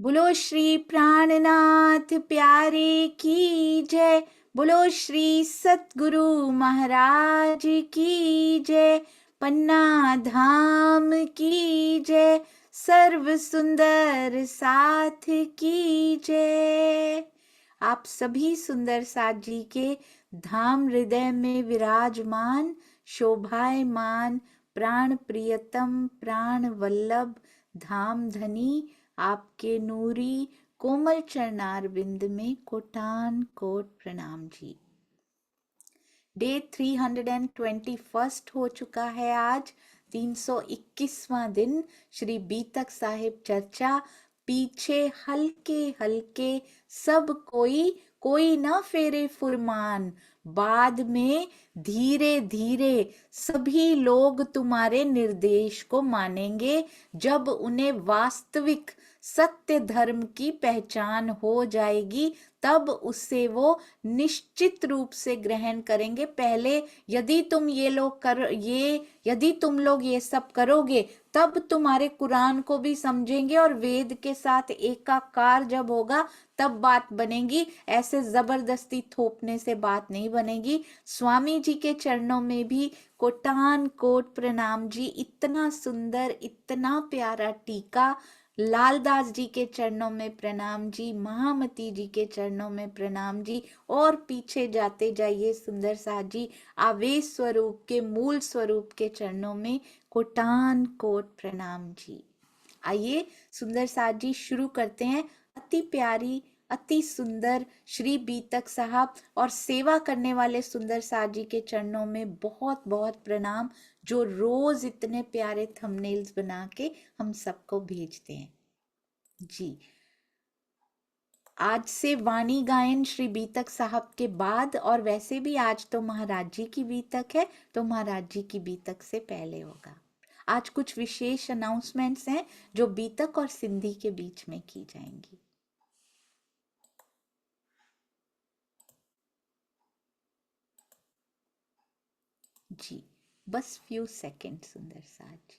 बोलो श्री प्राणनाथ प्यारे की जय। बोलो श्री सतगुरु महाराज की जय। पन्ना धाम की जय। सर्व सुंदर साथ की जय। आप सभी सुंदर साथ जी के धाम हृदय में विराजमान शोभायमान प्राण प्रियतम प्राण वल्लभ धाम धनी आपके नूरी कोमल चरणार बिंद में कोटान कोट प्रणाम जी। डे 321 हो चुका है आज, 321वां दिन श्री बीतक साहिब चर्चा। पीछे हल्के हल्के सब कोई ना फेरे फुरमान, बाद में धीरे धीरे सभी लोग तुम्हारे निर्देश को मानेंगे। जब उन्हें वास्तविक सत्य धर्म की पहचान हो जाएगी तब उससे वो निश्चित रूप से ग्रहण करेंगे। पहले यदि तुम यदि तुम लोग ये सब करोगे तब तुम्हारे कुरान को भी समझेंगे और वेद के साथ एकाकार जब होगा तब बात बनेगी। ऐसे जबरदस्ती थोपने से बात नहीं बनेगी। स्वामी जी के चरणों में भी कोटान कोट प्रणाम जी। इतना सुंदर इतना प्यारा टीका। लालदास जी के चरणों में प्रणाम जी। महामती जी के चरणों में प्रणाम जी। और पीछे जाते जाइए सुंदर साथ जी, आवेश स्वरूप के मूल स्वरूप के चरणों में कोटान कोट प्रणाम जी। आइए सुंदर साथ जी शुरू करते हैं। अति प्यारी अति सुंदर श्री बीतक साहब और सेवा करने वाले सुंदर साथ जी के चरणों में बहुत बहुत प्रणाम, जो रोज इतने प्यारे थंबनेल्स बना के हम सबको भेजते हैं जी। आज से वाणी गायन श्री बीतक साहब के बाद, और वैसे भी आज तो महाराज जी की बीतक है तो महाराज जी की बीतक से पहले होगा। आज कुछ विशेष अनाउंसमेंट्स हैं जो बीतक और सिंधी के बीच में की जाएंगी जी। बस फ्यू सेकेंड सुंदर साथ जी।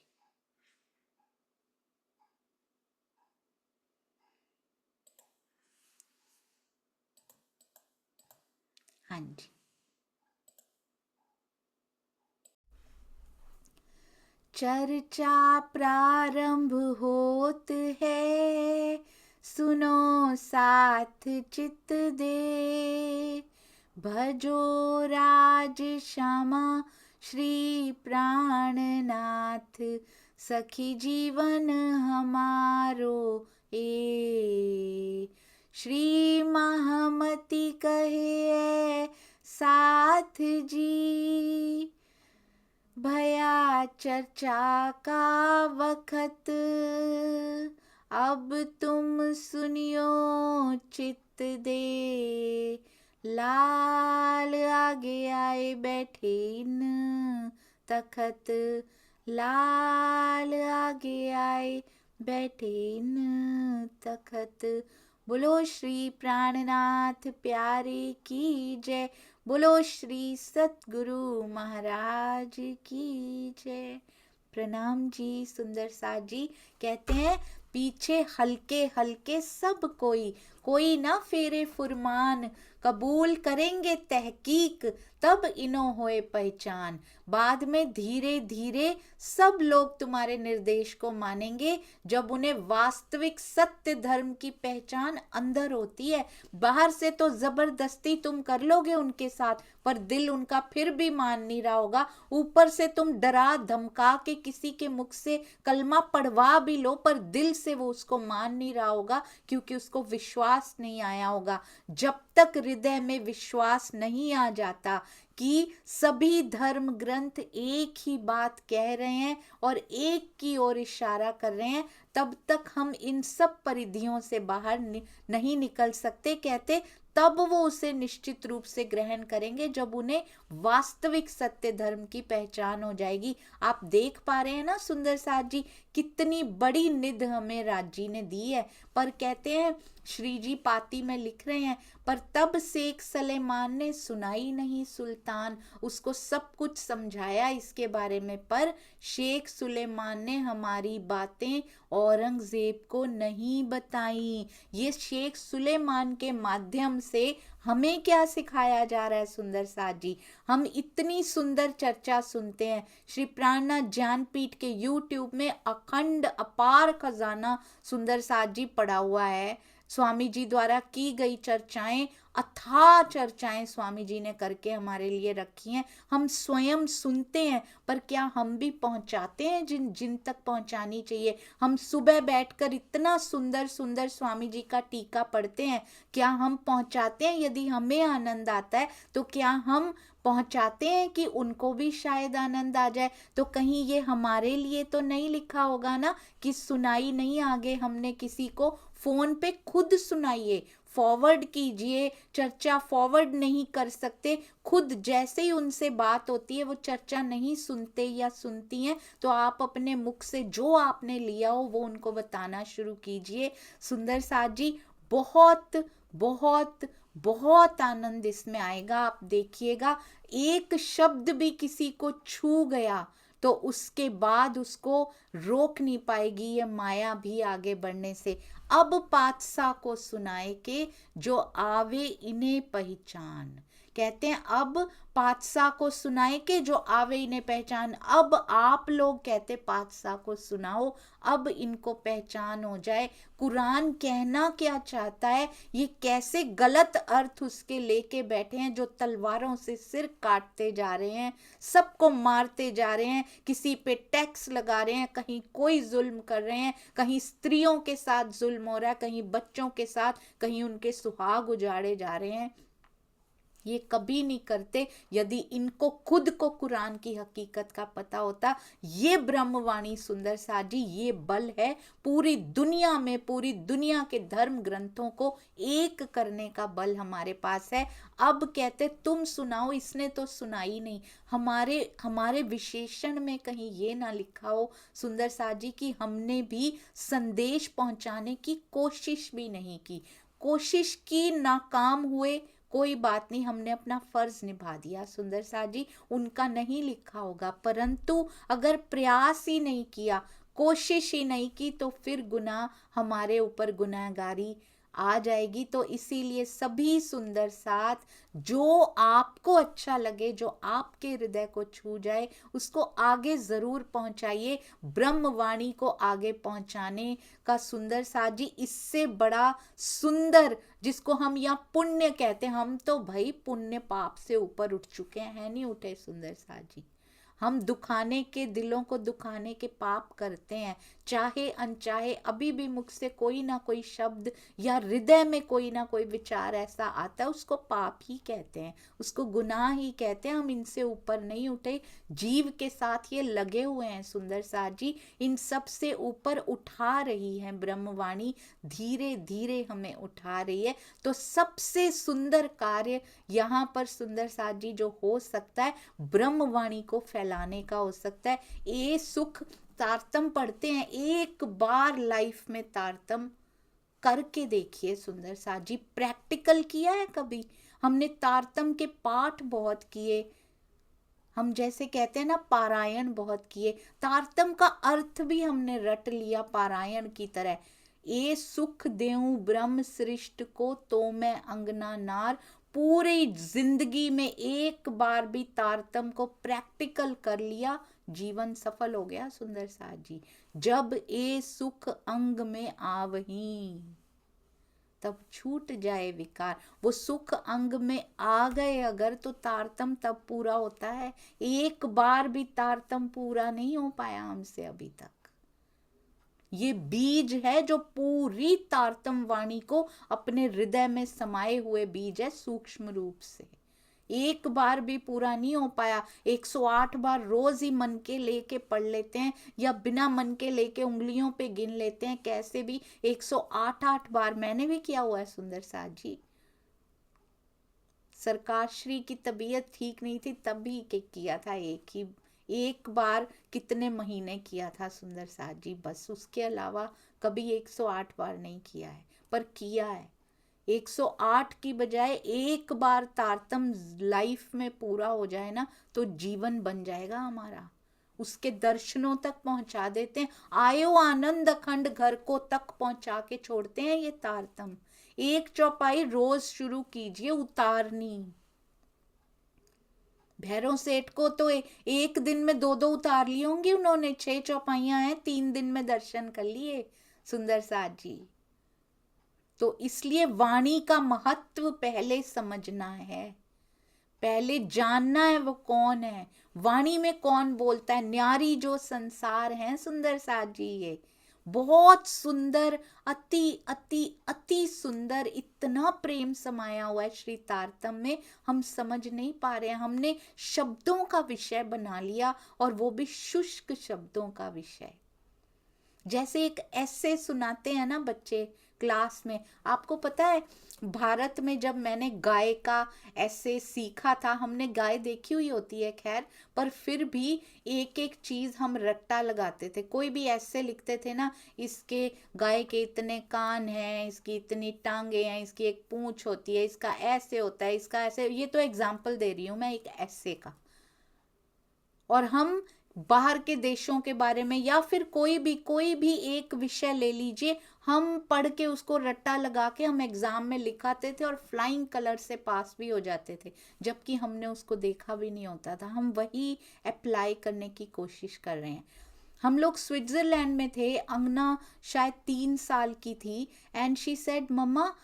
हाँ जी। चर्चा प्रारंभ होत है, सुनो साथ चित दे। भजो राज श्यामा श्री प्राणनाथ, सखी जीवन हमारो ए। श्री महामती कहे साथ जी, भया चर्चा का वक्त, अब तुम सुनियो चित दे। लाल आगे आए बैठे इन तखत, लाल आगे आए बैठे इन तखत। बोलो श्री प्राणनाथ प्यारे की जय। बोलो श्री सतगुरु महाराज की जय। प्रणाम जी सुंदर साथ जी। कहते हैं पीछे हल्के हल्के सब कोई ना फेरे फुरमान, कबूल करेंगे तहकीक तब इनो होए पहचान। बाद में धीरे धीरे सब लोग तुम्हारे निर्देश को मानेंगे जब उन्हें वास्तविक सत्य धर्म की पहचान अंदर होती है। बाहर से तो जबरदस्ती तुम कर लोगे उनके साथ, पर दिल उनका फिर भी मान नहीं रहा होगा। ऊपर से तुम डरा धमका के किसी के मुख से कलमा पढ़वा भी लो, पर दिल से वो उसको मान नहीं रहा होगा, क्योंकि उसको विश्वास नहीं आया होगा। जब तक हृदय में विश्वास नहीं आ जाता कि सभी धर्म ग्रंथ एक ही बात कह रहे हैं और एक की ओर इशारा कर रहे हैं, तब तक हम इन सब परिधियों से बाहर नहीं निकल सकते। कहते तब वो उसे निश्चित रूप से ग्रहण करेंगे जब उन्हें वास्तविक सत्य धर्म की पहचान हो जाएगी। आप देख पा रहे हैं ना सुंदर साथ जी, कितनी बड़ी निध हमें राज जी ने दी है। पर कहते हैं श्री जी पाती में लिख रहे हैं, पर तब शेख सलेमान ने सुनाई नहीं सुल्तान, उसको सब कुछ समझाया इसके बारे में, पर शेख सुलेमान ने हमारी बातें औरंगजेब को नहीं बताई। ये शेख सुलेमान के माध्यम से हमें क्या सिखाया जा रहा है सुंदर साथ जी? हम इतनी सुंदर चर्चा सुनते हैं, श्री प्राणनाथ ज्ञानपीठ के यूट्यूब में अखंड अपार खजाना सुंदर साथ जी पड़ा हुआ है। स्वामी जी द्वारा की गई चर्चाएं, अथाह चर्चाएं स्वामी जी ने करके हमारे लिए रखी हैं। हम स्वयं सुनते हैं, पर क्या हम भी पहुंचाते हैं जिन जिन तक पहुंचानी चाहिए? हम सुबह बैठकर इतना सुंदर सुंदर स्वामी जी का टीका पढ़ते हैं, क्या हम पहुंचाते हैं? यदि हमें आनंद आता है तो क्या हम पहुंचाते हैं कि उनको भी शायद आनंद आ जाए? तो कहीं ये हमारे लिए तो नहीं लिखा होगा ना कि सुनाई नहीं आगे हमने किसी को? फोन पे खुद सुनाइए, फॉरवर्ड कीजिए। चर्चा फॉरवर्ड नहीं कर सकते, खुद जैसे ही उनसे बात होती है वो चर्चा नहीं सुनते या सुनती हैं, तो आप अपने मुख से जो आपने लिया हो वो उनको बताना शुरू कीजिए। सुंदर साथ जी, बहुत बहुत बहुत आनंद इसमें आएगा। आप देखिएगा, एक शब्द भी किसी को छू गया तो उसके बाद उसको रोक नहीं पाएगी ये माया भी आगे बढ़ने से। अब पातशाह को सुनाए के जो आवे इन्हें पहचान, कहते हैं अब पातशाह को सुनाए के जो आवे इन्हें पहचान। अब आप लोग कहते पातशाह को सुनाओ, अब इनको पहचान हो जाए। कुरान कहना क्या चाहता है, ये कैसे गलत अर्थ उसके लेके बैठे हैं, जो तलवारों से सिर काटते जा रहे हैं, सबको मारते जा रहे हैं, किसी पे टैक्स लगा रहे हैं, कहीं कोई जुल्म कर रहे हैं, कहीं स्त्रियों के साथ जुल्म हो रहा है, कहीं बच्चों के साथ, कहीं उनके सुहाग उजाड़े जा रहे हैं। ये कभी नहीं करते। यदि इनको खुद को कुरान की हकीकत का पता होता, ये ब्रह्मवाणी सुंदर साथ जी, ये बल है पूरी दुनिया में, पूरी दुनिया के धर्म ग्रंथों को एक करने का बल हमारे पास है। अब कहते तुम सुनाओ, इसने तो सुनाई नहीं। हमारे विशेषण में कहीं ये ना लिखा हो सुंदर साथ जी कि हमने भी संदेश पहुंचाने की कोशिश भी नहीं की। कोशिश की, नाकाम हुए, कोई बात नहीं, हमने अपना फर्ज निभा दिया सुंदर साथ जी। उनका नहीं लिखा होगा, परंतु अगर प्रयास ही नहीं किया, कोशिश ही नहीं की, तो फिर गुनाह हमारे ऊपर गुनाहगारी आ जाएगी। तो इसीलिए सभी सुंदर साथ, जो आपको अच्छा लगे, जो आपके हृदय को छू जाए, उसको आगे जरूर पहुंचाइए। ब्रह्मवाणी को आगे पहुंचाने का सुंदर साथ जी, इससे बड़ा सुंदर, जिसको हम यहाँ पुण्य कहते हैं, हम तो भाई पुण्य पाप से ऊपर उठ चुके हैं, नहीं उठे सुंदर साथ जी? हम दुखाने के, दिलों को दुखाने के पाप करते हैं, चाहे अनचाहे। अभी भी मुख से कोई ना कोई शब्द या हृदय में कोई ना कोई विचार ऐसा आता है, उसको पाप ही कहते हैं, उसको गुनाह ही कहते हैं। हम इनसे ऊपर नहीं उठे, जीव के साथ ये लगे हुए हैं सुंदर साथ जी। इन सब से ऊपर उठा रही है ब्रह्मवाणी, धीरे धीरे हमें उठा रही है। तो सबसे सुंदर कार्य यहाँ पर सुंदर साथ जी जो हो सकता है, ब्रह्मवाणी को फैलाने का हो सकता है। ये सुख तारतम पढ़ते हैं, एक बार लाइफ में तारतम करके देखिए सुंदर साथ जी। प्रैक्टिकल किया है कभी? हमने तारतम के पाठ बहुत किए, हम जैसे कहते हैं ना पारायण बहुत किए, तारतम का अर्थ भी हमने रट लिया पारायण की तरह। ए सुख देऊं ब्रह्म सृष्ट को, तो मैं अंगना नार। पूरी जिंदगी में एक बार भी तारतम को प्रैक्टिकल कर लिया, जीवन सफल हो गया सुंदर साथ जी। जब ए सुख अंग में आवही, तब छूट जाए विकार। वो सुख अंग में आ गए अगर, तो तारतम तब पूरा होता है। एक बार भी तारतम पूरा नहीं हो पाया हमसे अभी तक। ये बीज है जो पूरी तारतम वाणी को अपने हृदय में समाये हुए बीज है, सूक्ष्म रूप से। एक बार भी पूरा नहीं हो पाया। 108 बार रोज ही मन के लेके पढ़ लेते हैं, या बिना मन के लेके उंगलियों पे गिन लेते हैं, कैसे भी 108 बार मैंने भी किया हुआ है सुंदर साथ जी। सरकार श्री की तबीयत ठीक नहीं थी, तभी के किया था एक एक बार कितने महीने किया था सुंदर साथ जी, बस। उसके अलावा कभी 108 बार नहीं किया है, पर किया है। 108 की बजाय एक बार तारतम लाइफ में पूरा हो जाए ना, तो जीवन बन जाएगा हमारा। उसके दर्शनों तक पहुंचा देते हैं। आयो आनंद अखंड घर को तक पहुंचा के छोड़ते हैं ये तारतम। एक चौपाई रोज शुरू कीजिए उतारनी। भैरव सेठ को तो एक दिन में 2-2 उतार ली होंगी उन्होंने। 6 चौपाइयां हैं, 3 दिन में दर्शन कर लिए सुंदर साथ जी। तो इसलिए वाणी का महत्व पहले समझना है, पहले जानना है वो कौन है, वाणी में कौन बोलता है। न्यारी जो संसार है सुंदर साथ जी, ये बहुत सुंदर, अति अति अति सुंदर, इतना प्रेम समाया हुआ है श्री तारतम में, हम समझ नहीं पा रहे हैं। हमने शब्दों का विषय बना लिया, और वो भी शुष्क शब्दों का विषय। जैसे एक ऐसे सुनाते हैं ना बच्चे क्लास में। आपको पता है, भारत में जब मैंने गाय का ऐसे सीखा था, हमने गाय देखी हुई होती है खैर, पर फिर भी एक एक चीज हम रट्टा लगाते थे। कोई भी ऐसे लिखते थे ना, इसके गाय के इतने कान हैं, इसकी इतनी टांगे हैं, इसकी एक पूंछ होती है, इसका ऐसे होता है, इसका ऐसे। ये तो एग्जाम्पल दे रही हूं मैं एक ऐसे का। और हम बाहर के देशों के बारे में, या फिर कोई भी एक विषय ले लीजिए, हम पढ़ के उसको रट्टा लगा के हम एग्जाम में लिखाते थे, और फ्लाइंग कलर से पास भी हो जाते थे, जबकि हमने उसको देखा भी नहीं होता था। हम वही अप्लाई करने की कोशिश कर रहे हैं। हम लोग स्विट्जरलैंड में थे, अंगना शायद 3 साल की थी, एंड शी सेड मम्मा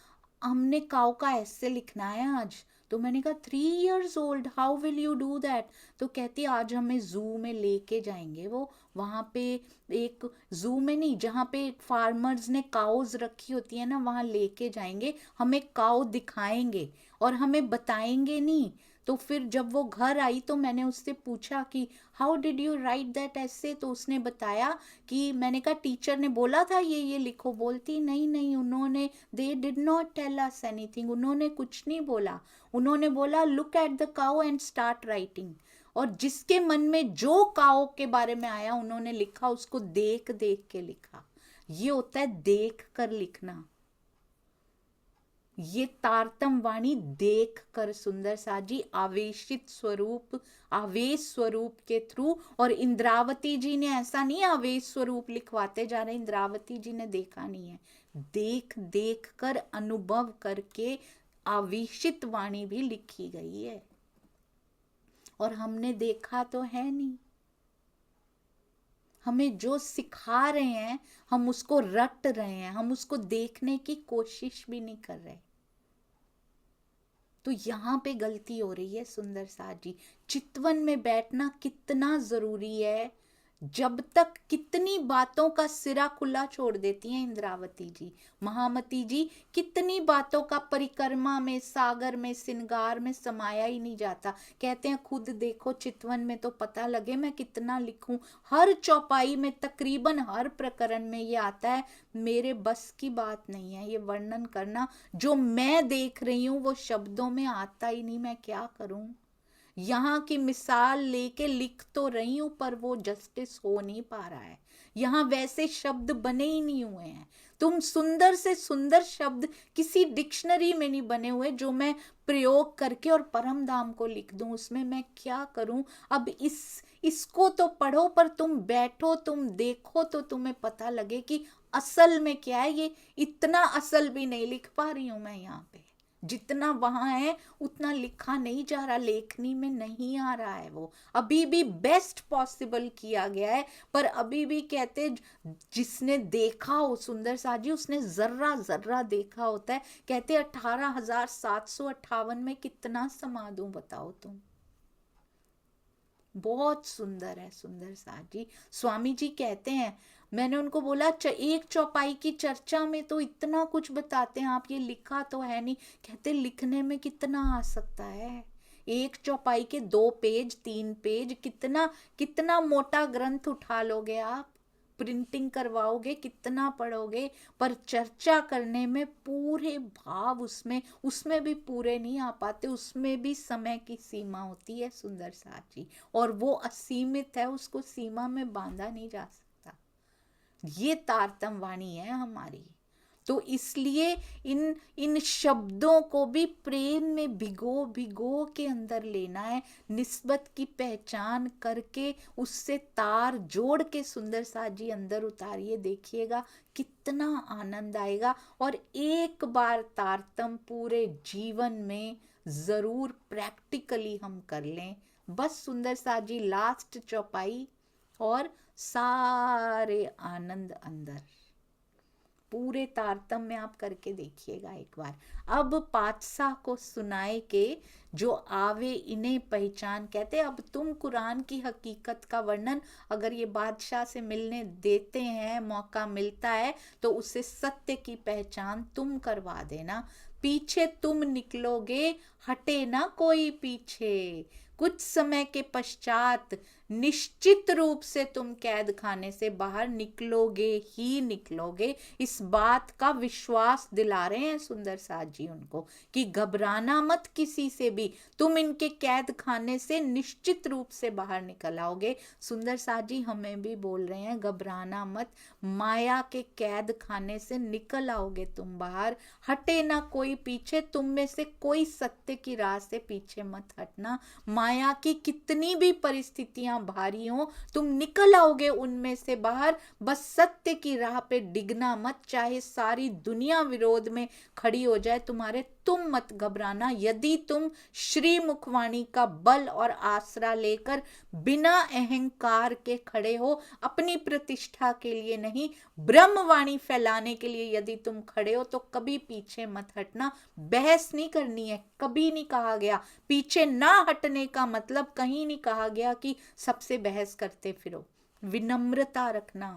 हमने काऊ का ऐसे लिखना है आज। तो मैंने कहा 3 years old, how will you do that? तो कहती आज हमें जू में लेके जाएंगे, वो वहाँ पे एक जू में नहीं, जहाँ पे फार्मर्स ने काउज रखी होती है ना, वहाँ लेके जाएंगे, हमें काउ दिखाएंगे और हमें बताएंगे नहीं। तो फिर जब वो घर आई तो मैंने उससे पूछा कि how did you right that ऐसे? तो उसने बताया कि मैंने कहा टीचर ने बोला था ये लिखो। बोलती नहीं नहीं, उन्होंने they did not tell us anything, उन्होंने कुछ नहीं बोला। उन्होंने बोला look at the cow and start writing. और जिसके मन में जो काउ के बारे में आया उन्होंने लिखा, उसको देख देख के लिखा। ये होता है देख कर लिखना। ये तारतम वाणी देख कर सुंदर साथ जी आवेशित स्वरूप, आवेश स्वरूप के थ्रू। और इंद्रावती जी ने ऐसा नहीं आवेश स्वरूप लिखवाते जा रहे, इंद्रावती जी ने देखा नहीं है, देख देख कर अनुभव करके आवेशित वाणी भी लिखी गई है। और हमने देखा तो है नहीं, हमें जो सिखा रहे हैं हम उसको रट रहे हैं, हम उसको देखने की कोशिश भी नहीं कर रहे। तो यहाँ पे गलती हो रही है सुंदर साथ जी। चितवन में बैठना कितना जरूरी है, जब तक कितनी बातों का सिरा खुला छोड़ देती हैं इंद्रावती जी, महामती जी, कितनी बातों का परिक्रमा में, सागर में, सिंगार में समाया ही नहीं जाता। कहते हैं खुद देखो चितवन में तो पता लगे मैं कितना लिखूं। हर चौपाई में तकरीबन हर प्रकरण में ये आता है, मेरे बस की बात नहीं है ये वर्णन करना, जो मैं देख रही हूं वो शब्दों में आता ही नहीं, मैं क्या करूं। यहाँ की मिसाल लेके लिख तो रही हूं, पर वो जस्टिस हो नहीं पा रहा है। यहाँ वैसे शब्द बने ही नहीं हुए हैं। तुम सुंदर से सुंदर शब्द किसी डिक्शनरी में नहीं बने हुए, जो मैं प्रयोग करके और परम धाम को लिख दूं, उसमें मैं क्या करूं। अब इसको तो पढ़ो, पर तुम बैठो, तुम देखो, तो तुम्हें पता लगे कि असल में क्या है। ये इतना असल भी नहीं लिख पा रही हूं मैं यहाँ पे, जितना वहां है उतना लिखा नहीं जा रहा, लेखनी में नहीं आ रहा है वो। अभी भी बेस्ट पॉसिबल किया गया है, पर अभी भी कहते जिसने देखा हो सुंदर साथ जी, उसने जर्रा जर्रा देखा होता है। कहते 18,758 में कितना समा दूं बताओ तुम। बहुत सुंदर है सुंदर साथ जी। स्वामी जी कहते हैं, मैंने उनको बोला एक चौपाई की चर्चा में तो इतना कुछ बताते हैं आप, ये लिखा तो है नहीं। कहते लिखने में कितना आ सकता है, एक चौपाई के 2 पेज 3 पेज, कितना कितना मोटा ग्रंथ उठा लोगे आप। प्रिंटिंग करवाओगे, कितना पढ़ोगे, पर चर्चा करने में पूरे भाव उसमें भी पूरे नहीं आ पाते, उसमें भी समय की सीमा होती है सुंदर साथ जी, और वो असीमित है, उसको सीमा में बांधा नहीं जा सकता। ये तारतम वाणी है हमारी। तो इसलिए इन इन शब्दों को भी प्रेम में भिगो भिगो के अंदर लेना है, निस्बत की पहचान करके उससे तार जोड़ के सुंदर साथ जी अंदर उतारिए, देखिएगा कितना आनंद आएगा। और एक बार तारतम पूरे जीवन में जरूर प्रैक्टिकली हम कर लें। बस सुंदर साथ जी लास्ट चौपाई और सारे आनंद अंदर, पूरे तारतम में आप करके देखिएगा एक बार। अब पातशाह को सुनाए के जो आवे इन्हें पहचान कहते। अब तुम कुरान की हकीकत का वर्णन अगर ये बादशाह से मिलने देते हैं, मौका मिलता है, तो उसे सत्य की पहचान तुम करवा देना। पीछे तुम निकलोगे, हटे ना कोई पीछे, कुछ समय के पश्चात निश्चित रूप से तुम कैद खाने से बाहर निकलोगे ही निकलोगे। इस बात का विश्वास दिला रहे हैं सुंदर साथ जी उनको कि घबराना मत किसी से भी, तुम इनके कैद खाने से निश्चित रूप से बाहर निकल आओगे। सुंदर साथ जी हमें भी बोल रहे हैं घबराना मत, माया के कैद खाने से निकल आओगे तुम बाहर, हटे ना कोई पीछे, तुम में से कोई सत्य की राह से पीछे मत हटना। माया की कितनी भी परिस्थितियां भारी हो, तुम निकल आओगे उनमें से बाहर, बस सत्य की राह पे डिगना मत, चाहे सारी दुनिया विरोध में खड़ी हो जाए तुम्हारे, तुम मत घबराना। यदि तुम श्री मुखवाणी का बल और आसरा लेकर बिना अहंकार के खड़े हो, अपनी प्रतिष्ठा के लिए नहीं, ब्रह्मवाणी फैलाने के लिए यदि तुम खड़े हो, तो कभी पीछे मत हटना। बहस नहीं करनी है, कभी नहीं कहा गया पीछे ना हटने का मतलब, कहीं नहीं कहा गया कि सबसे बहस करते फिरो। विनम्रता रखना,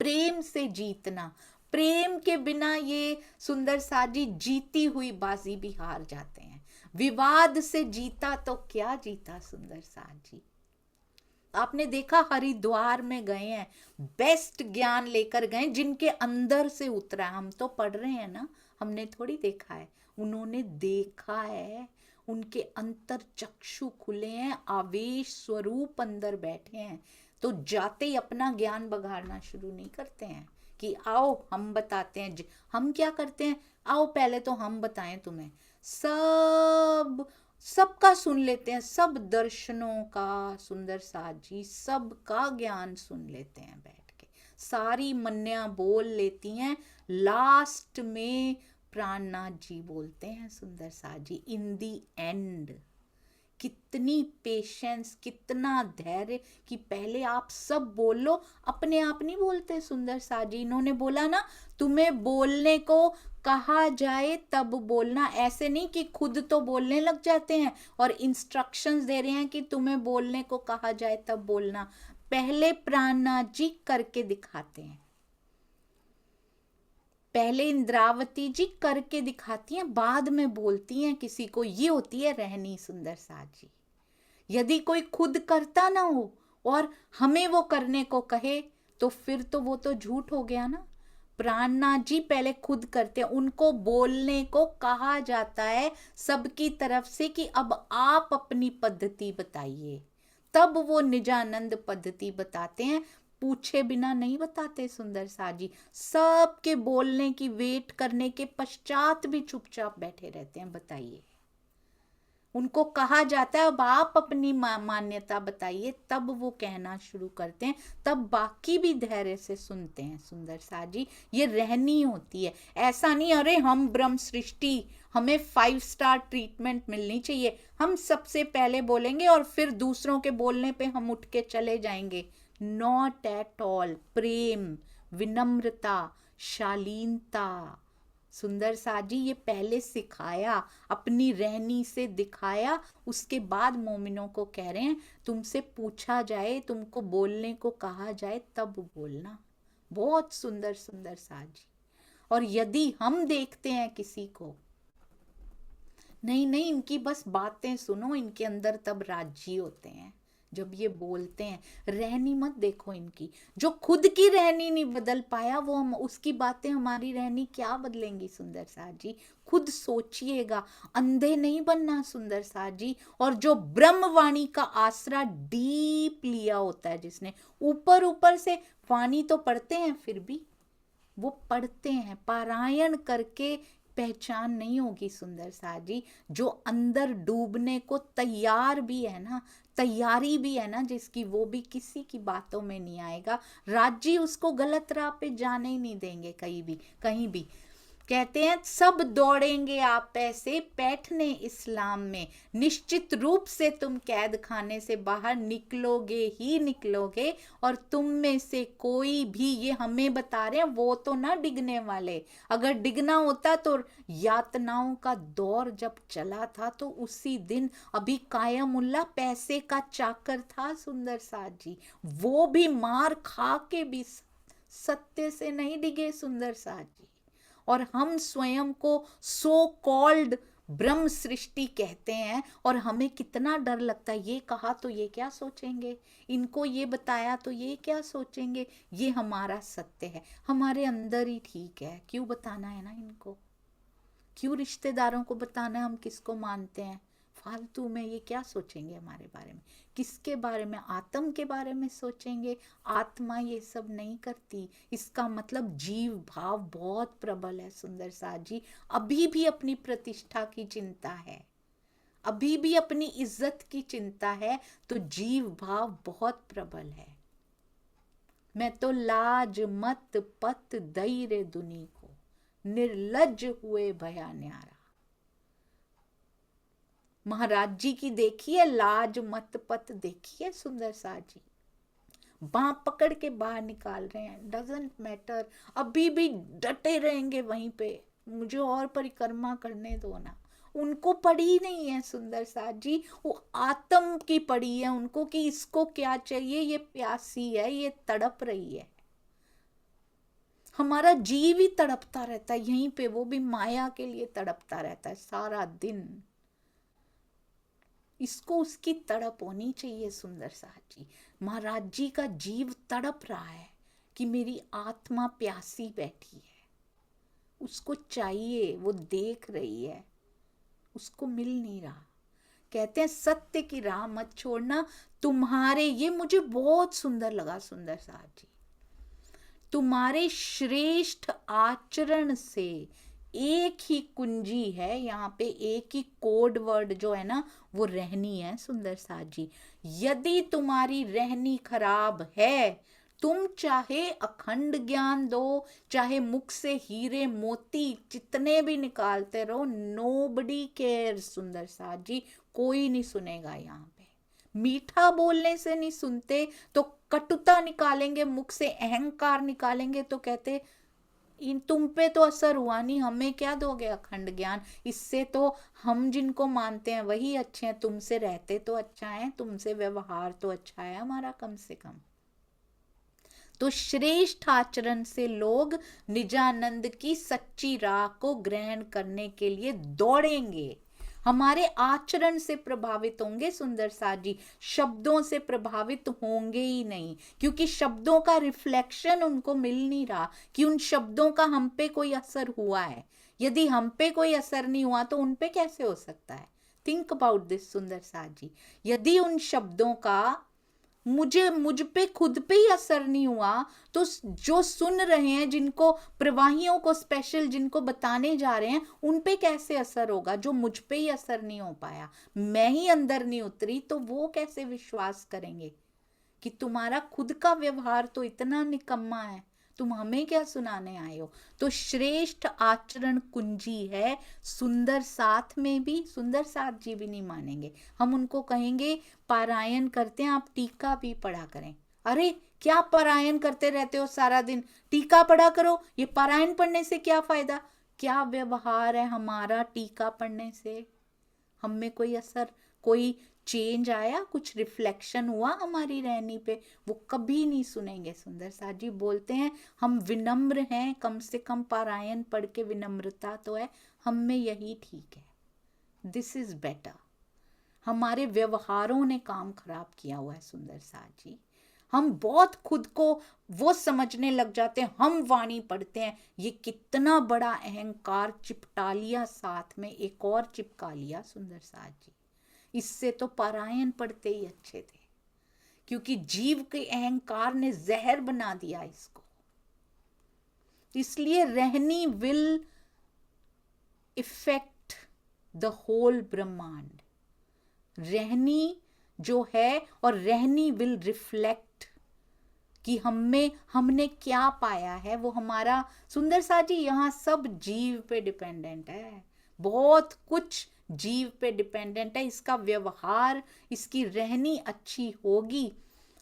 प्रेम से जीतना, प्रेम के बिना ये सुंदर साथ जी जीती हुई बाजी भी हार जाते हैं। विवाद से जीता तो क्या जीता सुंदर साथ जी। आपने देखा हरिद्वार में गए हैं, बेस्ट ज्ञान लेकर गए, जिनके अंदर से उतरा। हम तो पढ़ रहे हैं ना, हमने थोड़ी देखा है, उन्होंने देखा है, उनके अंतर चक्षु खुले हैं, आवेश स्वरूप अंदर बैठे हैं। तो जाते ही अपना ज्ञान बघाड़ना शुरू नहीं करते हैं कि आओ हम बताते हैं। हम क्या करते हैं, आओ पहले तो हम बताएं तुम्हें। सबका सुन लेते हैं, सब दर्शनों का सुंदर साथ जी सबका ज्ञान सुन लेते हैं बैठ के, सारी मन्या बोल लेती हैं। लास्ट में प्राणनाथ जी बोलते हैं सुंदर साथ जी, इन दी एंड। कितनी पेशेंस, कितना धैर्य कि पहले आप सब बोल लो, अपने आप नहीं बोलते सुंदर साथ जी। इन्होंने बोला ना, तुम्हें बोलने को कहा जाए तब बोलना, ऐसे नहीं कि खुद तो बोलने लग जाते हैं और इंस्ट्रक्शंस दे रहे हैं कि तुम्हें बोलने को कहा जाए तब बोलना। पहले प्राणनाथ जी करके दिखाते हैं, पहले इंद्रावती जी करके दिखाती हैं, बाद में बोलती हैं किसी को। ये होती है रहनी सुंदर साथ जी। यदि कोई खुद करता ना हो और हमें वो करने को कहे, तो फिर तो वो तो झूठ हो गया ना। प्राणनाथ जी पहले खुद करते हैं, उनको बोलने को कहा जाता है सबकी तरफ से कि अब आप अपनी पद्धति बताइए, तब वो निजानंद पद्धति बताते हैं, पूछे बिना नहीं बताते सुंदर साथ जी। सबके बोलने की वेट करने के पश्चात भी चुपचाप बैठे रहते हैं, बताइए। उनको कहा जाता है अब आप अपनी मान्यता बताइए, तब वो कहना शुरू करते हैं, तब बाकी भी धैर्य से सुनते हैं सुंदर साथ जी। ये रहनी होती है, ऐसा नहीं अरे हम ब्रह्म सृष्टि, हमें 5 स्टार ट्रीटमेंट मिलनी चाहिए, हम सबसे पहले बोलेंगे और फिर दूसरों के बोलने पे हम उठ के चले जाएंगे। Not at all. प्रेम, विनम्रता, शालीनता, सुंदर साथ जी ये पहले सिखाया, अपनी रहनी से दिखाया, उसके बाद मोमिनों को कह रहे हैं तुमसे पूछा जाए, तुमको बोलने को कहा जाए तब बोलना। बहुत सुंदर सुंदर साथ जी। और यदि हम देखते हैं किसी को, नहीं नहीं इनकी बस बातें सुनो, इनके अंदर तब राजी होते हैं, जब ये बोलते हैं। रहनी मत देखो इनकी, जो खुद की रहनी नहीं बदल पाया वो हम उसकी बातें हमारी रहनी क्या बदलेंगी सुंदर साथ जी। खुद सोचिएगा, अंधे नहीं बनना सुंदर साथ जी। और जो ब्रह्मवाणी का आसरा डीप लिया होता है जिसने, ऊपर ऊपर से वाणी तो पढ़ते हैं, फिर भी वो पढ़ते हैं, पारायण करके पहचान नहीं होगी सुंदर साथ जी। जो अंदर डूबने को तैयार भी है ना, तैयारी भी है ना जिसकी, वो भी किसी की बातों में नहीं आएगा। राज्य उसको गलत राह पे जाने ही नहीं देंगे कहीं भी, कहीं भी। कहते हैं सब दौड़ेंगे आप ऐसे बैठने इस्लाम में, निश्चित रूप से तुम कैद खाने से बाहर निकलोगे ही निकलोगे। और तुम में से कोई भी, ये हमें बता रहे हैं, वो तो ना डिगने वाले। अगर डिगना होता तो यातनाओं का दौर जब चला था तो उसी दिन अभी कायमुल्ला पैसे का चाकर था सुंदर साथ जी, वो भी मार खा के भी सत्य से नहीं डिगे सुंदर साथ जी। और हम स्वयं को सो कॉल्ड ब्रह्म सृष्टि कहते हैं, और हमें कितना डर लगता है। ये कहा तो ये क्या सोचेंगे, इनको ये बताया तो ये क्या सोचेंगे। ये हमारा सत्य है, हमारे अंदर ही ठीक है, क्यों बताना है ना इनको, क्यों रिश्तेदारों को बताना है हम किसको मानते हैं। फालतू में ये क्या सोचेंगे हमारे बारे में, किसके बारे में, आत्म के बारे में सोचेंगे। आत्मा ये सब नहीं करती। इसका मतलब जीव भाव बहुत प्रबल है सुंदर साथ जी। अभी भी अपनी प्रतिष्ठा की चिंता है, अभी भी अपनी इज्जत की चिंता है, तो जीव भाव बहुत प्रबल है। मैं तो लाज मत पत दई रे दुनी को, निर्लज हुए भया न्यारा। महाराज जी की देखिए लाज मत पत, देखिए सुंदर साथ जी, बांह पकड़ के बाहर निकाल रहे हैं। डजंट मैटर, अभी भी डटे रहेंगे वहीं पे, मुझे और परिक्रमा करने दो ना। उनको पड़ी नहीं है सुंदर साथ जी, वो आत्म की पड़ी है उनको, कि इसको क्या चाहिए, ये प्यासी है, ये तड़प रही है। हमारा जीव ही तड़पता रहता है यहीं पे, वो भी माया के लिए तड़पता रहता है सारा दिन। इसको उसकी तड़प होनी चाहिए सुंदर साथ जी। महाराज जी का जीव तड़प रहा है कि मेरी आत्मा प्यासी बैठी है, उसको चाहिए, वो देख रही है, उसको मिल नहीं रहा। कहते हैं सत्य की राह मत छोड़ना तुम्हारे, ये मुझे बहुत सुंदर लगा सुंदर साथ जी, तुम्हारे श्रेष्ठ आचरण से एक ही कुंजी है यहाँ पे, एक ही कोड वर्ड जो है ना वो रहनी है सुंदर साथ जी। यदि तुम्हारी रहनी खराब है, तुम चाहे अखंड ज्ञान दो, चाहे मुख से हीरे मोती जितने भी निकालते रहो, नोबडी केयर सुंदर साथ जी, कोई नहीं सुनेगा यहाँ पे। मीठा बोलने से नहीं सुनते तो कटुता निकालेंगे मुख से, अहंकार निकालेंगे तो कहते इन तुम पे तो असर हुआ नहीं, हमें क्या दोगे अखंड ज्ञान, इससे तो हम जिनको मानते हैं वही अच्छे हैं, तुमसे रहते तो अच्छा है, तुमसे व्यवहार तो अच्छा है हमारा कम से कम। तो श्रेष्ठ आचरण से लोग निजानंद की सच्ची राह को ग्रहण करने के लिए दौड़ेंगे, हमारे आचरण से प्रभावित होंगे सुंदर साथ जी, शब्दों से प्रभावित होंगे ही नहीं, क्योंकि शब्दों का रिफ्लेक्शन उनको मिल नहीं रहा कि उन शब्दों का हम पे कोई असर हुआ है। यदि हम पे कोई असर नहीं हुआ तो उन पे कैसे हो सकता है। थिंक अबाउट दिस सुंदर साथ जी, यदि उन शब्दों का मुझ पे खुद पे ही असर नहीं हुआ तो जो सुन रहे हैं, जिनको प्रवाहियों को स्पेशल जिनको बताने जा रहे हैं, उन पे कैसे असर होगा। जो मुझ पे ही असर नहीं हो पाया, मैं ही अंदर नहीं उतरी, तो वो कैसे विश्वास करेंगे कि तुम्हारा खुद का व्यवहार तो इतना निकम्मा है, तुम हमें क्या सुनाने आए हो। तो श्रेष्ठ आचरण कुंजी है, सुंदर साथ में भी, सुंदर साथ जी भी नहीं मानेंगे। हम उनको कहेंगे पारायण करते हैं, आप टीका भी पढ़ा करें। अरे क्या पारायण करते रहते हो सारा दिन, टीका पढ़ा करो, ये पारायण पढ़ने से क्या फायदा। क्या व्यवहार है हमारा टीका पढ़ने से, हम में कोई असर, कोई चेंज आया, कुछ रिफ्लेक्शन हुआ हमारी रहनी पे, वो कभी नहीं सुनेंगे। सुंदर साथ जी बोलते हैं हम विनम्र हैं, कम से कम पारायण पढ़ के विनम्रता तो है, हम में यही ठीक है, दिस इज बेटर। हमारे व्यवहारों ने काम खराब किया हुआ है सुंदर साथ जी। हम बहुत खुद को वो समझने लग जाते हैं, हम वाणी पढ़ते हैं, ये कितना बड़ा अहंकार चिपटा लिया, साथ में एक और चिपका लिया सुंदर साथ जी। इससे तो पारायण पढ़ते ही अच्छे थे, क्योंकि जीव के अहंकार ने जहर बना दिया इसको। इसलिए रहनी विल इफेक्ट द होल ब्रह्मांड। रहनी जो है, और रहनी विल रिफ्लेक्ट कि हमने क्या पाया है, वो हमारा सुंदर सा जी। यहाँ सब जीव पे डिपेंडेंट है, बहुत कुछ जीव पे डिपेंडेंट है। इसका व्यवहार, इसकी रहनी अच्छी होगी।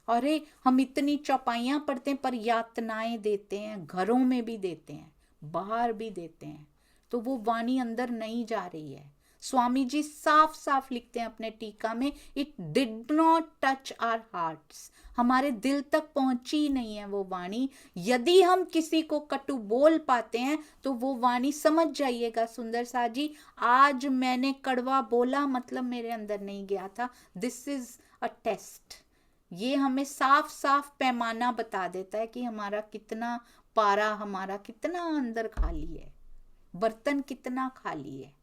अरे हम इतनी चौपाइयाँ पढ़ते हैं पर यातनाएं देते हैं, घरों में भी देते हैं, बाहर भी देते हैं, तो वो वाणी अंदर नहीं जा रही है। स्वामी जी साफ साफ लिखते हैं अपने टीका में, it did not touch our hearts. हमारे दिल तक पहुंची नहीं है वो वाणी। यदि हम किसी को कटु बोल पाते हैं तो वो वाणी, समझ जाइएगा सुंदर सा जी, आज मैंने कड़वा बोला मतलब मेरे अंदर नहीं गया था। This is a test. ये हमें साफ साफ पैमाना बता देता है कि हमारा कितना पारा, हमारा कितना अंदर खाली है, बर्तन कितना खाली है।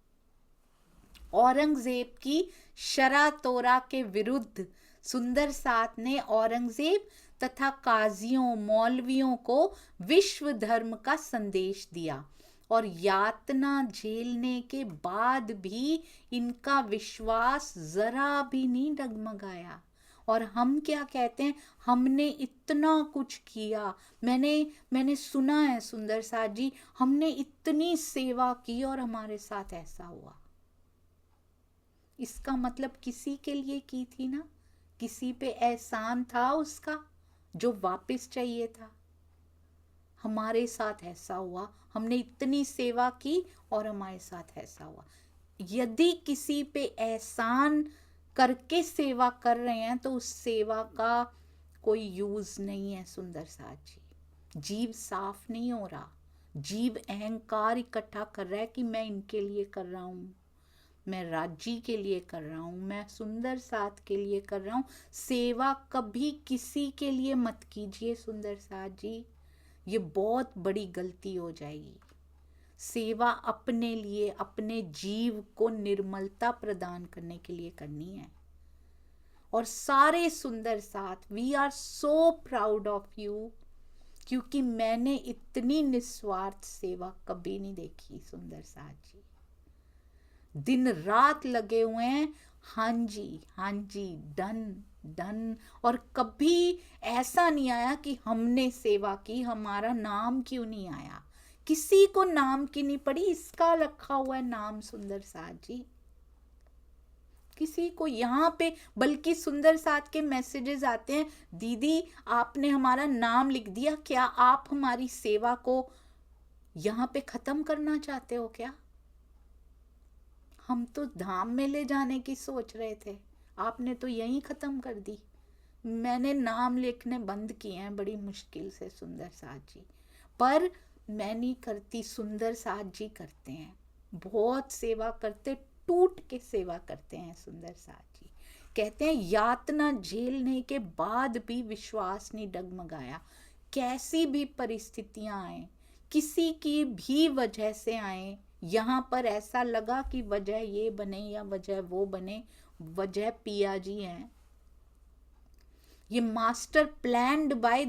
औरंगजेब की शरा तोरा के विरुद्ध सुंदर साथ ने औरंगजेब तथा काजियों, मौलवियों को विश्व धर्म का संदेश दिया, और यातना झेलने के बाद भी इनका विश्वास जरा भी नहीं डगमगाया। और हम क्या कहते हैं, हमने इतना कुछ किया। मैंने सुना है सुंदर साथ जी, हमने इतनी सेवा की और हमारे साथ ऐसा हुआ। इसका मतलब किसी के लिए की थी ना, किसी पे एहसान था उसका जो वापस चाहिए था। हमारे साथ ऐसा हुआ, हमने इतनी सेवा की और हमारे साथ ऐसा हुआ। यदि किसी पे एहसान करके सेवा कर रहे हैं तो उस सेवा का कोई यूज नहीं है सुंदर साथ जी। जीव साफ नहीं हो रहा, जीव अहंकार इकट्ठा कर रहा है कि मैं इनके लिए कर रहा हूं, मैं राज्य के लिए कर रहा हूं, मैं सुंदर साथ के लिए कर रहा हूं। सेवा कभी किसी के लिए मत कीजिए सुंदर साथ जी, ये बहुत बड़ी गलती हो जाएगी। सेवा अपने लिए, अपने जीव को निर्मलता प्रदान करने के लिए करनी है। और सारे सुंदर साथ, we are so proud of you, क्योंकि मैंने इतनी निस्वार्थ सेवा कभी नहीं देखी सुंदर साथ जी। दिन रात लगे हुए हैं, हाँ जी, डन डन। और कभी ऐसा नहीं आया कि हमने सेवा की, हमारा नाम क्यों नहीं आया, किसी को नाम की नहीं पड़ी। इसका रखा हुआ है नाम सुंदर साथ जी, किसी को यहाँ पे, बल्कि सुंदर साथ के मैसेजेस आते हैं, दीदी आपने हमारा नाम लिख दिया, क्या आप हमारी सेवा को यहाँ पे खत्म करना चाहते हो क्या? हम तो धाम में ले जाने की सोच रहे थे, आपने तो यहीं खत्म कर दी। मैंने नाम लिखने बंद किए हैं बड़ी मुश्किल से सुंदर साथ जी, पर मैं नहीं करती, सुंदर साथ जी करते हैं, बहुत सेवा करते, टूट के सेवा करते हैं सुंदर साथ जी। कहते हैं यातना झेलने के बाद भी विश्वास नहीं डगमगाया। कैसी भी परिस्थितियां आए, किसी की भी वजह से आए, यहाँ पर ऐसा लगा कि वजह ये बने या वजह वो बने, वजह पिया जी हैं। ये मास्टर प्लान्ड बाय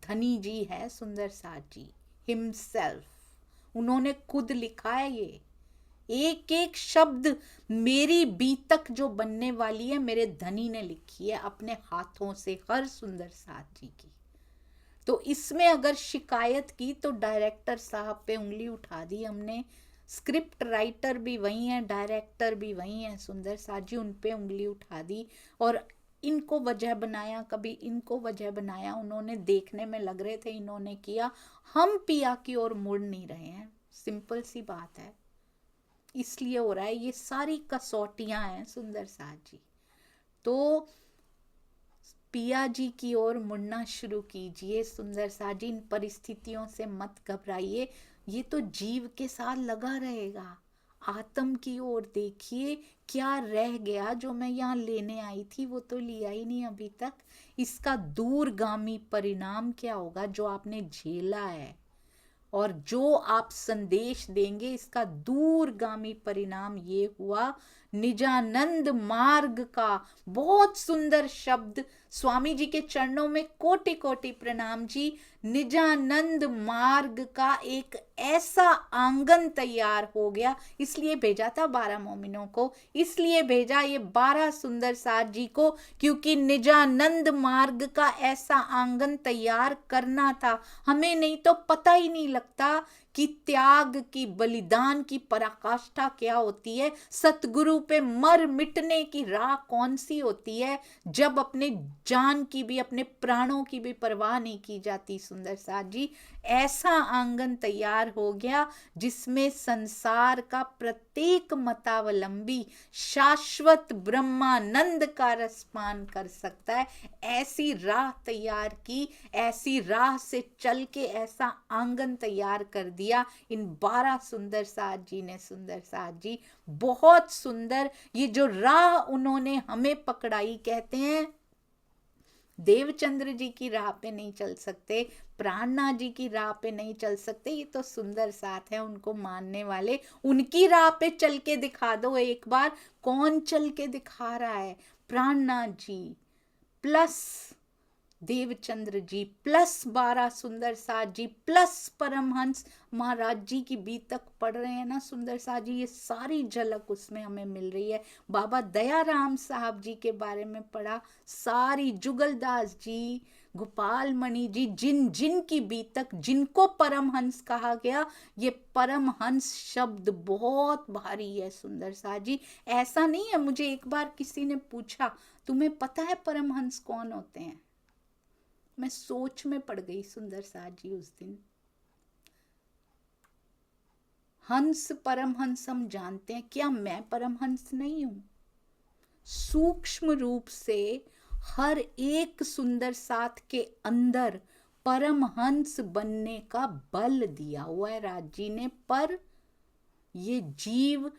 धनी जी है सुंदर साथ जी हिमसेल्फ, उन्होंने खुद लिखा है ये एक एक शब्द। मेरी बीतक जो बनने वाली है मेरे धनी ने लिखी है अपने हाथों से, हर सुंदर साथ जी की। तो इसमें अगर शिकायत की तो डायरेक्टर साहब पे उंगली उठा दी हमने। स्क्रिप्ट राइटर भी वही हैं, डायरेक्टर भी वही हैं सुंदर साथ जी, उन पे उंगली उठा दी और इनको वजह बनाया, कभी इनको वजह बनाया। उन्होंने देखने में लग रहे थे इन्होंने किया, हम पिया की ओर मुड़ नहीं रहे हैं, सिंपल सी बात है। इसलिए हो रहा है, ये सारी कसौटियां हैं सुंदर साथ जी। तो पिया जी की ओर मुड़ना शुरू कीजिए सुंदर साथ जी, इन परिस्थितियों से मत घबराइए, ये तो जीव के साथ लगा रहेगा। आत्म की ओर देखिए, क्या रह गया जो मैं यहाँ लेने आई थी, वो तो लिया ही नहीं अभी तक। इसका दूरगामी परिणाम क्या होगा जो आपने झेला है, और जो आप संदेश देंगे, इसका दूरगामी परिणाम ये हुआ। निजानंद मार्ग का बहुत सुंदर शब्द, स्वामी जी के चरणों में कोटि कोटि प्रणाम जी। निजानंद मार्ग का एक ऐसा आंगन तैयार हो गया, इसलिए भेजा था 12 मोमिनों को, इसलिए भेजा ये 12 सुंदर साथ जी को, क्योंकि निजानंद मार्ग का ऐसा आंगन तैयार करना था हमें। नहीं तो पता ही नहीं लगता कि त्याग की, बलिदान की पराकाष्ठा क्या होती है, सतगुरु पे मर मिटने की राह कौन सी होती है, जब अपने जान की भी, अपने प्राणों की भी परवाह नहीं की जाती। सुंदर साथ जी, ऐसा आंगन तैयार हो गया जिसमें संसार का प्रत्येक मतावलंबी शाश्वत ब्रह्मानंद का रसपान कर सकता है। ऐसी राह तैयार की, ऐसी राह से चल के ऐसा आंगन तैयार कर दिया इन 12 सुंदर साथ जी ने। सुंदर साथ जी बहुत सुंदर, ये जो राह उन्होंने हमें पकड़ाई, कहते हैं देवचंद्र जी की राह पे नहीं चल सकते, प्राणनाथ जी की राह पे नहीं चल सकते, ये तो सुंदर साथ है उनको मानने वाले। उनकी राह पे चल के दिखा दो एक बार, कौन चल के दिखा रहा है? प्राणनाथ जी प्लस देवचंद्र जी प्लस 12 सुंदर साथ जी प्लस परमहंस महाराज जी की बीतक पढ़ रहे हैं ना सुंदर साथ जी, ये सारी झलक उसमें हमें मिल रही है। बाबा दयाराम साहब जी के बारे में पढ़ा, सारी जुगलदास जी, गोपाल मणि जी, जिन जिन की बीतक, जिनको परमहंस कहा गया, ये परमहंस शब्द बहुत भारी है सुंदर साथ जी। ऐसा नहीं है, मुझे एक बार किसी ने पूछा तुम्हें पता है परमहंस कौन होते हैं? मैं सोच में पड़ गई सुंदर साथ जी उस दिन। हंस परमहंस हम जानते हैं, क्या मैं परमहंस नहीं हूं? सूक्ष्म रूप से हर एक सुंदर साथ के अंदर परमहंस बनने का बल दिया हुआ है राज जी ने। पर ये जीव,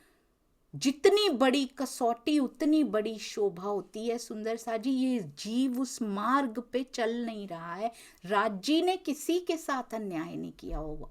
जितनी बड़ी कसौटी उतनी बड़ी शोभा होती है सुंदर साथ जी। ये जीव उस मार्ग पे चल नहीं रहा है। राज जी ने किसी के साथ अन्याय नहीं किया होगा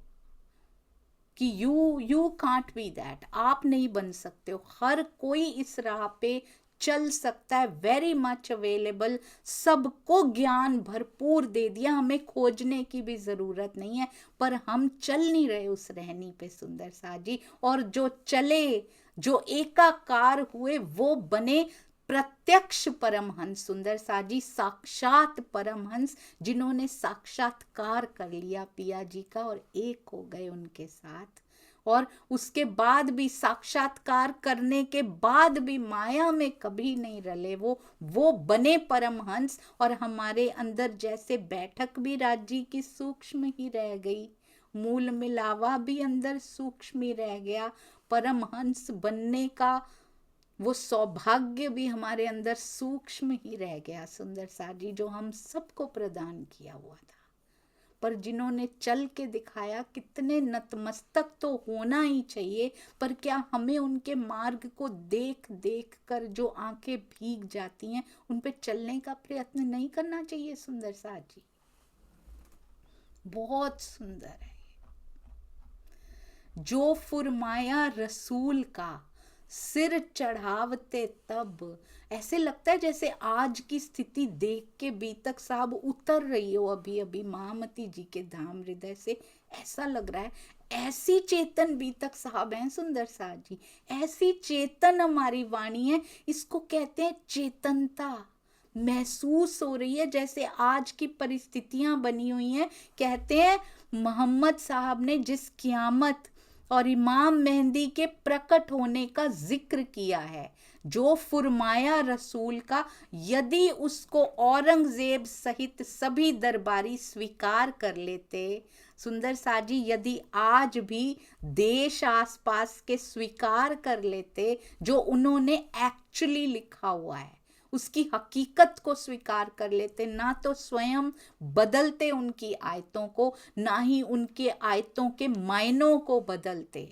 कि यू कांट बी दैट, आप नहीं बन सकते हो। हर कोई इस राह पे चल सकता है, वेरी मच अवेलेबल, सबको ज्ञान भरपूर दे दिया, हमें खोजने की भी जरूरत नहीं है। पर हम चल नहीं रहे उस रहनी पे सुंदर साथ जी। और जो चले, जो एकाकार हुए, वो बने प्रत्यक्ष परमहंस सुंदर साथ जी, साक्षात परमहंस, जिन्होंने साक्षात्कार कर लिया पिया जी का और एक हो गए उनके साथ। और उसके बाद भी, साक्षात्कार करने के बाद भी माया में कभी नहीं रले वो बने परमहंस। और हमारे अंदर जैसे बैठक भी राज जी की सूक्ष्म ही रह गई, मूल मिलावा भी अंदर सूक्ष्म ही रह गया, परमहंस बनने का वो सौभाग्य भी हमारे अंदर सूक्ष्म ही रह गया सुंदर साथ जी, जो हम सबको प्रदान किया हुआ था। पर जिन्होंने चल के दिखाया, कितने नतमस्तक तो होना ही चाहिए। पर क्या हमें उनके मार्ग को देख देख कर जो आंखें भीग जाती हैं, उन पे चलने का प्रयत्न नहीं करना चाहिए सुंदर साथ जी? बहुत सुंदर है। जो फुरमाया रसूल का सिर चढ़ावते तब, ऐसे लगता है जैसे आज की स्थिति देख के बीतक साहब उतर रही हो अभी अभी महामती जी के धाम हृदय से, ऐसा लग रहा है। ऐसी चेतन बीतक साहब हैं सुंदर साथ जी, ऐसी चेतन हमारी वाणी है। इसको कहते हैं चेतनता। महसूस हो रही है जैसे आज की परिस्थितियां बनी हुई हैं। कहते हैं मोहम्मद साहब ने जिस क़यामत और इमाम मेहंदी के प्रकट होने का जिक्र किया है, जो फुरमाया रसूल का, यदि उसको औरंगजेब सहित सभी दरबारी स्वीकार कर लेते सुंदर साथ जी, यदि आज भी देश आसपास के स्वीकार कर लेते जो उन्होंने एक्चुअली लिखा हुआ है, उसकी हकीकत को स्वीकार कर लेते, ना तो स्वयं बदलते उनकी आयतों को, ना ही उनके आयतों के मायनों को बदलते,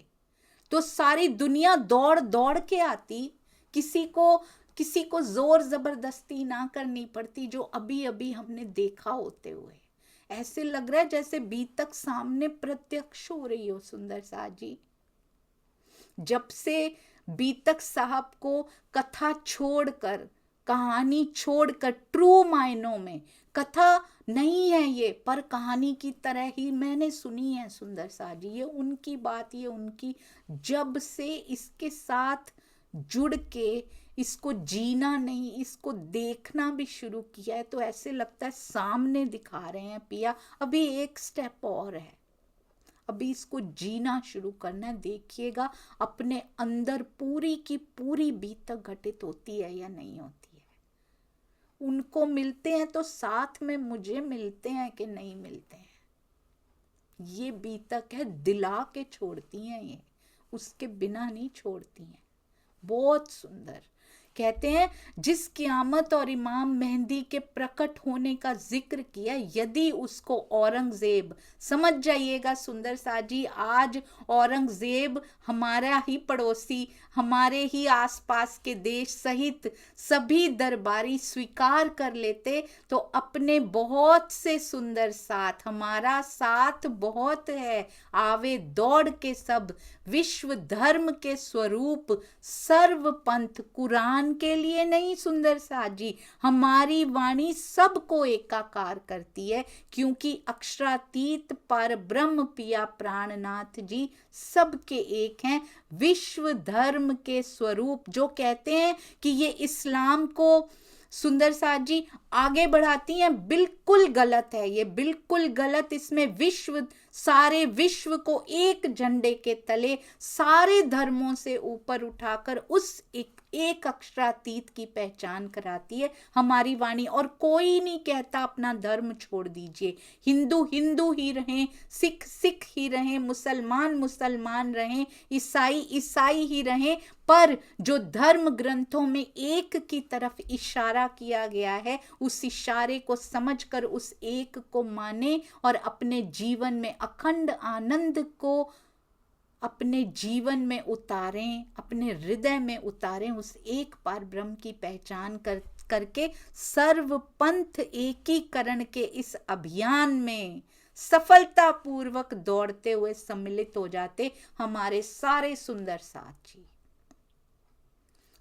तो सारी दुनिया दौड़ दौड़ के आती, किसी को जोर जबरदस्ती ना करनी पड़ती, जो अभी अभी हमने देखा होते हुए। ऐसे लग रहा है जैसे बीतक सामने प्रत्यक्ष हो रही हो सुंदर सा जी। जब से बीतक साहब को कथा छोड़कर, कहानी छोड़कर, ट्रू मायनों में कथा नहीं है ये, पर कहानी की तरह ही मैंने सुनी है सुंदर सा जी। ये उनकी बात, ये उनकी, जब से इसके साथ जुड़ के इसको जीना नहीं, इसको देखना भी शुरू किया है, तो ऐसे लगता है सामने दिखा रहे हैं पिया, अभी एक स्टेप और है, अभी इसको जीना शुरू करना है। देखिएगा अपने अंदर पूरी की पूरी बीतक घटित होती है या नहीं होती है। उनको मिलते हैं तो साथ में मुझे मिलते हैं कि नहीं मिलते हैं। ये बीतक है, दिला के छोड़ती हैं ये, उसके बिना नहीं छोड़ती हैं। बहुत सुंदर। कहते हैं जिस क़यामत और इमाम मेहंदी के प्रकट होने का जिक्र किया, यदि उसको औरंगजेब, समझ जाइएगा सुंदर सा जी, आज औरंगजेब हमारा ही पड़ोसी, हमारे ही आसपास के देश सहित सभी दरबारी स्वीकार कर लेते, तो अपने बहुत से सुंदर साथ, हमारा साथ बहुत है, आवे दौड़ के सब, विश्व धर्म के स्वरूप सर्व पंथ, कुरान के लिए नहीं सुंदर सा जी, हमारी वाणी सबको एकाकार करती है, क्योंकि अक्षरातीत पर ब्रह्म पिया प्राणनाथ जी सबके एक हैं, विश्व धर्म के स्वरूप। जो कहते हैं कि ये इस्लाम को सुंदर साथ जी आगे बढ़ाती हैं, बिल्कुल गलत है, ये बिल्कुल गलत। इसमें विश्व, सारे विश्व को एक झंडे के तले सारे धर्मों से ऊपर उठाकर उस एक अक्षरातीत की पहचान कराती है हमारी वाणी। और कोई नहीं कहता अपना धर्म छोड़ दीजिए, हिंदू हिंदू ही रहें, सिख सिख ही रहें, मुसलमान मुसलमान रहें, ईसाई ईसाई ही रहें, पर जो धर्म ग्रंथों में एक की तरफ इशारा किया गया है, उस इशारे को समझकर उस एक को माने और अपने जीवन में अखंड आनंद को अपने जीवन में उतारें, अपने हृदय में उतारें, उस एक पार ब्रह्म की पहचान करके सर्व पंथ एकीकरण के इस अभियान में सफलता पूर्वक दौड़ते हुए सम्मिलित हो जाते हमारे सारे सुंदर साथी।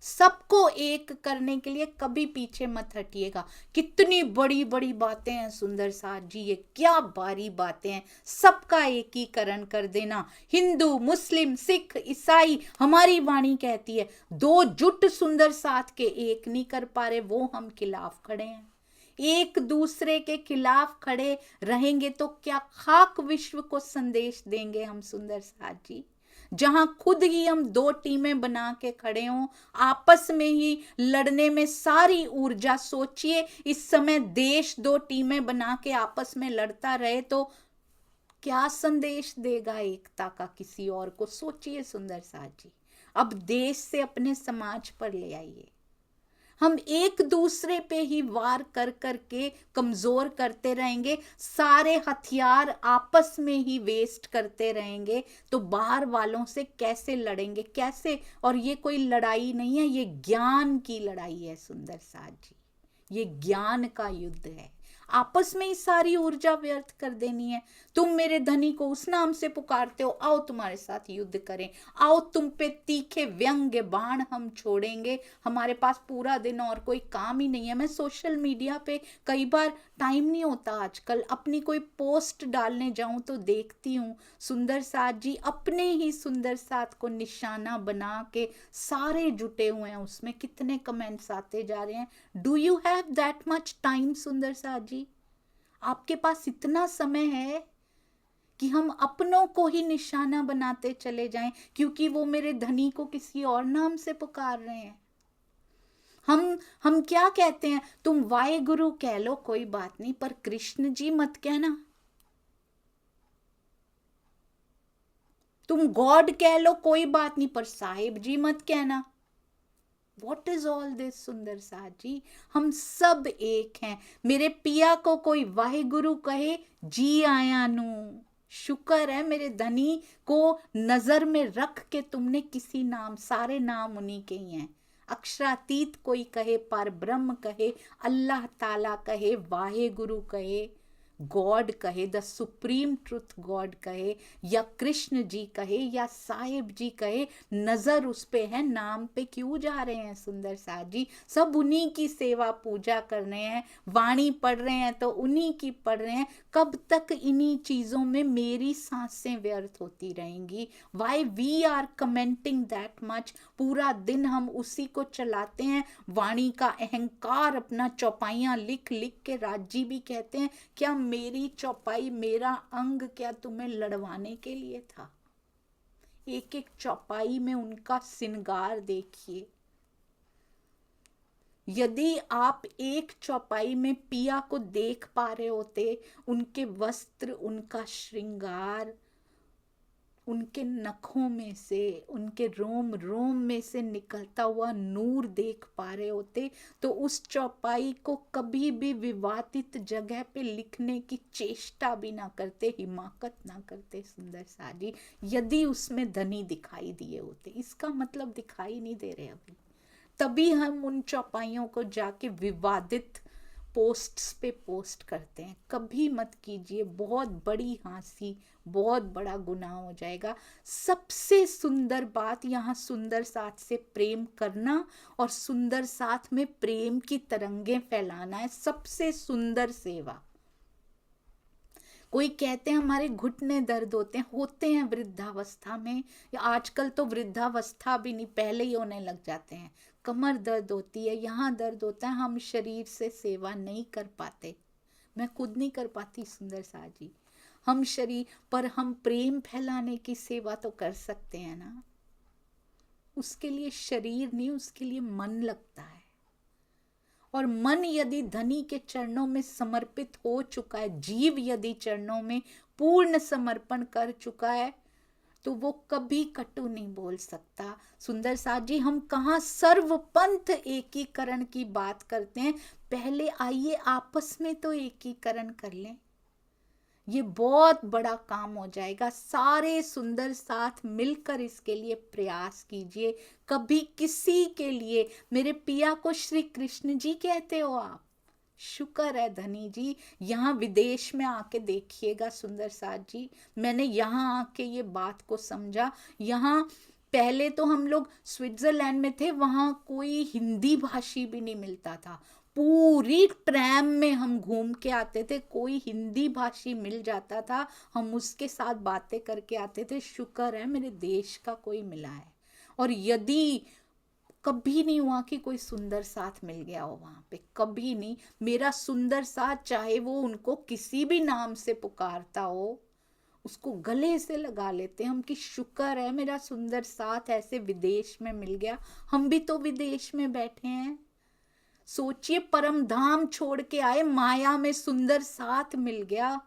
सबको एक करने के लिए कभी पीछे मत हटिएगा। कितनी बड़ी बड़ी बातें हैं सुंदर साथ जी, ये क्या भारी बातें हैं। सबका एकीकरण कर देना, हिंदू मुस्लिम सिख ईसाई, हमारी वाणी कहती है दो जुट सुंदर साथ के एक नहीं कर पा रहे, वो हम खिलाफ खड़े हैं। एक दूसरे के खिलाफ खड़े रहेंगे तो क्या खाक विश्व को संदेश देंगे हम सुंदर साथ जी। जहां खुद ही हम दो टीमें बना के खड़े हों, आपस में ही लड़ने में सारी ऊर्जा, सोचिए इस समय देश दो टीमें बना के आपस में लड़ता रहे तो क्या संदेश देगा एकता का किसी और को। सोचिए सुंदर साथ जी, अब देश से अपने समाज पर ले आइए। हम एक दूसरे पे ही वार कर करके कमजोर करते रहेंगे, सारे हथियार आपस में ही वेस्ट करते रहेंगे, तो बाहर वालों से कैसे लड़ेंगे, कैसे। और ये कोई लड़ाई नहीं है, ये ज्ञान की लड़ाई है सुंदर साथ जी, ये ज्ञान का युद्ध है। आपस में ही सारी ऊर्जा व्यर्थ कर देनी है। तुम मेरे धनी को उस नाम से पुकारते हो, आओ तुम्हारे साथ युद्ध करें, आओ तुम पे तीखे व्यंग्य बाण हम छोड़ेंगे, हमारे पास पूरा दिन और कोई काम ही नहीं है। मैं सोशल मीडिया पे कई बार टाइम नहीं होता आजकल, अपनी कोई पोस्ट डालने जाऊं तो देखती हूँ सुंदर साथ जी अपने ही सुंदर साथ को निशाना बना के सारे जुटे हुए हैं, उसमें कितने कमेंट्स आते जा रहे हैं। Do you have that much time सुंदर साथ जी? आपके पास इतना समय है कि हम अपनों को ही निशाना बनाते चले जाएं क्योंकि वो मेरे धनी को किसी और नाम से पुकार रहे हैं। हम क्या कहते हैं, तुम वाहे गुरु कह लो कोई बात नहीं, पर कृष्ण जी मत कहना, तुम गॉड कह लो कोई बात नहीं, पर साहिब जी मत कहना। What is all this सुंदर साथ जी? हम सब एक हैं। मेरे पिया को कोई वाहे गुरु कहे जी आया नू, शुक्र है मेरे धनी को नजर में रख के तुमने किसी नाम, सारे नाम उन्हीं के ही हैं। अक्षरातीत कोई कहे, पर ब्रह्म कहे, अल्लाह ताला कहे, वाहे गुरु कहे, गॉड कहे, द सुप्रीम ट्रुथ गॉड कहे, या कृष्ण जी कहे, या साहिब जी कहे, नजर उस पे है, नाम पे क्यों जा रहे हैं सुंदर साथ जी? सब उन्हीं की सेवा पूजा कर रहे हैं, वाणी पढ़ रहे हैं तो उन्हीं की पढ़ रहे हैं। कब तक इन्हीं चीजों में मेरी सांसें व्यर्थ होती रहेंगी? Why we are commenting that much? पूरा दिन हम उसी को चलाते हैं, वाणी का अहंकार अपना चौपाइयां लिख लिख के। राजी भी कहते हैं, क्या मेरी चौपाई, मेरा अंग क्या तुम्हें लड़वाने के लिए था? एक एक चौपाई में उनका श्रृंगार देखिए। यदि आप एक चौपाई में पिया को देख पा रहे होते, उनके वस्त्र, उनका श्रृंगार, उनके नखों में से, उनके रोम रोम में से निकलता हुआ नूर देख पा रहे होते, तो उस चौपाई को कभी भी विवादित जगह पे लिखने की चेष्टा भी ना करते, हिमाकत ना करते सुंदर साजी, यदि उसमें धनी दिखाई दिए होते। इसका मतलब दिखाई नहीं दे रहे अभी, तभी हम उन चौपाइयों को जाके विवादित पोस्ट्स पे पोस्ट करते हैं। कभी मत कीजिए, बहुत बड़ी हाँसी, बहुत बड़ा गुनाह हो जाएगा। सबसे सुंदर बात यहाँ सुंदर साथ से प्रेम करना और सुंदर साथ में प्रेम की तरंगें फैलाना है सबसे सुंदर सेवा। कोई कहते हैं हमारे घुटने दर्द होते हैं वृद्धावस्था में, या आजकल तो वृद्धावस्था भी नहीं, पहले ही होने लग जाते हैं। कमर दर्द होती है, यहाँ दर्द होता है, हम शरीर से सेवा नहीं कर पाते। मैं खुद नहीं कर पाती सुंदर साजी। हम शरीर पर हम प्रेम फैलाने की सेवा तो कर सकते हैं ना। उसके लिए शरीर नहीं, उसके लिए मन लगता है। और मन यदि धनी के चरणों में समर्पित हो चुका है, जीव यदि चरणों में पूर्ण समर्पण कर चुका है, तो वो कभी कटु नहीं बोल सकता। सुंदर साथ जी, हम कहाँ सर्वपंथ एकीकरण की बात करते हैं, पहले आइए आपस में तो एकीकरण कर लें। ये बहुत बड़ा काम हो जाएगा। सारे सुंदर साथ मिलकर इसके लिए प्रयास कीजिए। कभी किसी के लिए, मेरे पिया को श्री कृष्ण जी कहते हो आप, शुक्र है धनी जी। यहाँ विदेश में आके देखिएगा सुंदर साथ जी, मैंने यहाँ आके ये बात को समझा। यहाँ पहले तो हम लोग स्विट्जरलैंड में थे, वहाँ कोई हिंदी भाषी भी नहीं मिलता था। पूरी ट्रैम में हम घूम के आते थे, कोई हिंदी भाषी मिल जाता था, हम उसके साथ बातें करके आते थे। शुक्र है मेरे देश का कोई मिला है। और यदि कभी नहीं हुआ कि कोई सुंदर साथ मिल गया हो वहां पे, कभी नहीं। मेरा सुंदर साथ, चाहे वो उनको किसी भी नाम से पुकारता हो, उसको गले से लगा लेते हम कि शुक्र है मेरा सुंदर साथ ऐसे विदेश में मिल गया। हम भी तो विदेश में बैठे हैं। सोचिए, परम धाम छोड़ के आए, माया में सुंदर साथ मिल गया।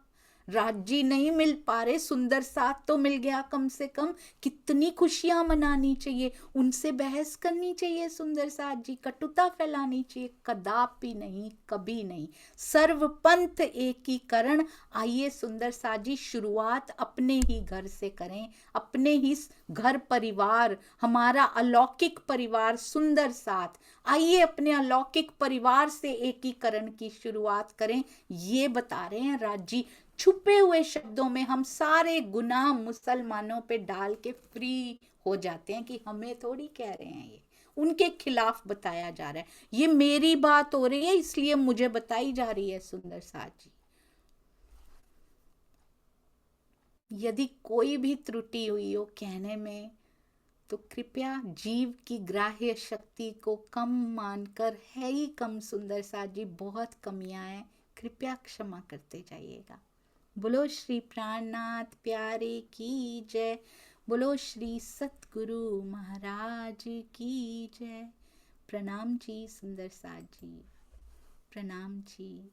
राज्य नहीं मिल पा रहे, सुंदर साथ तो मिल गया कम से कम। कितनी खुशियां मनानी चाहिए, उनसे बहस करनी चाहिए सुंदर साथ जी, कटुता फैलानी चाहिए? कदापि नहीं, कभी नहीं। सर्वपंथ एकीकरण। आइए सुंदर साथ जी, शुरुआत अपने ही घर से करें, अपने ही घर परिवार, हमारा अलौकिक परिवार सुंदर साथ। आइए अपने अलौकिक परिवार से एकीकरण की शुरुआत करें। ये बता रहे हैं राजी, छुपे हुए शब्दों में हम सारे गुनाह मुसलमानों पे डाल के फ्री हो जाते हैं कि हमें थोड़ी कह रहे हैं, ये उनके खिलाफ बताया जा रहा है। ये मेरी बात हो रही है, इसलिए मुझे बताई जा रही है सुंदर साथ जी। यदि कोई भी त्रुटि हुई हो कहने में, तो कृपया जीव की ग्राह्य शक्ति को कम मानकर, है ही कम सुंदर साथ जी, बहुत कमियां हैं, कृपया क्षमा करते जाइएगा। बोलो श्री प्राणनाथ प्यारे की जय। बोलो श्री सतगुरु महाराज की जय। प्रणाम जी सुंदर साथ जी, प्रणाम जी।